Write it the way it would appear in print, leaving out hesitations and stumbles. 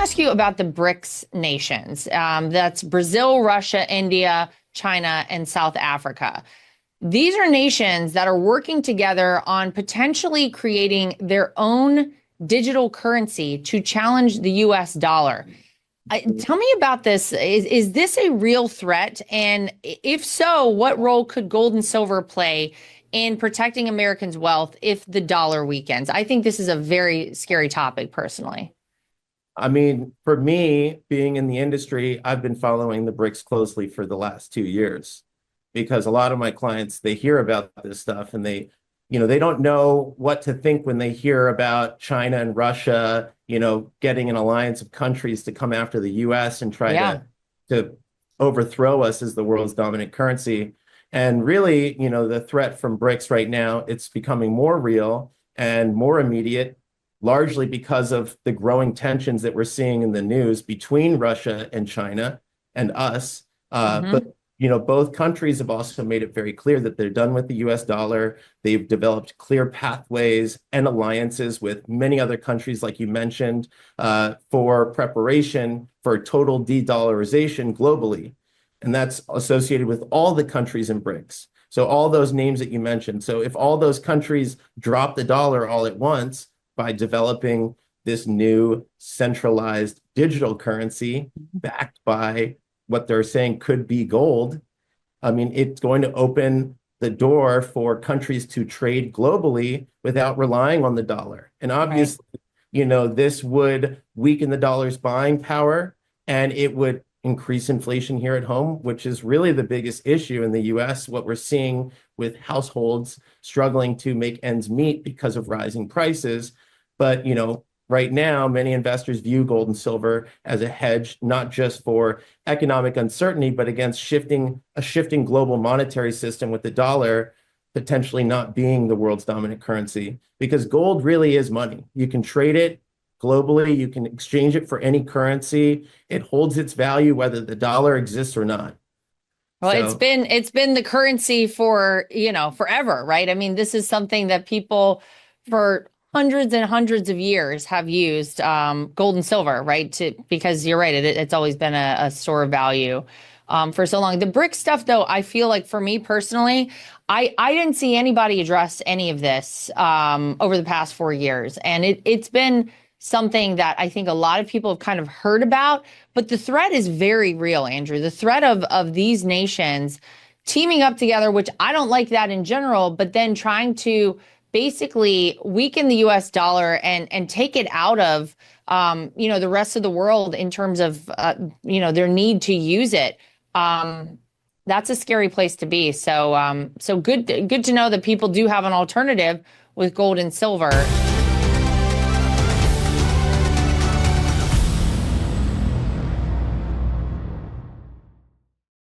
ask you about the BRICS nations. That's Brazil, Russia, India, China, and South Africa. These are nations that are working together on potentially creating their own digital currency to challenge the US dollar. Tell me about this. Is this a real threat? And if so, what role could gold and silver play in protecting Americans' wealth if the dollar weakens? I think this is a very scary topic personally. I mean, for me, being in the industry, I've been following the BRICS closely for the last 2 years because a lot of my clients, they hear about this stuff and they don't know what to think when they hear about China and Russia, getting an alliance of countries to come after the US and try Yeah. to overthrow us as the world's dominant currency. And really, the threat from BRICS right now, it's becoming more real and more immediate, largely because of the growing tensions that we're seeing in the news between Russia and China and us. But both countries have also made it very clear that they're done with the US dollar. They've developed clear pathways and alliances with many other countries, like you mentioned, for preparation for total de-dollarization globally. And that's associated with all the countries in BRICS. So all those names that you mentioned. So if all those countries drop the dollar all at once, by developing this new centralized digital currency backed by what they're saying could be gold. I mean, it's going to open the door for countries to trade globally without relying on the dollar. And obviously, this would weaken the dollar's buying power and it would increase inflation here at home, which is really the biggest issue in the US. What we're seeing with households struggling to make ends meet because of rising prices. But, right now, many investors view gold and silver as a hedge, not just for economic uncertainty, but against a shifting global monetary system with the dollar potentially not being the world's dominant currency. Because gold really is money. You can trade it globally. You can exchange it for any currency. It holds its value whether the dollar exists or not. Well, it's been the currency for, forever, right? I mean, this is something that people for hundreds and hundreds of years have used gold and silver, right? Because you're right, it's always been a store of value for so long. The BRICS stuff, though, I feel like for me personally, I didn't see anybody address any of this over the past 4 years. And it's been something that I think a lot of people have kind of heard about, but the threat is very real, Andrew. The threat of these nations teaming up together, which I don't like that in general, but then trying to basically weaken the US dollar and take it out of, the rest of the world in terms of, their need to use it. That's a scary place to be. So good to know that people do have an alternative with gold and silver.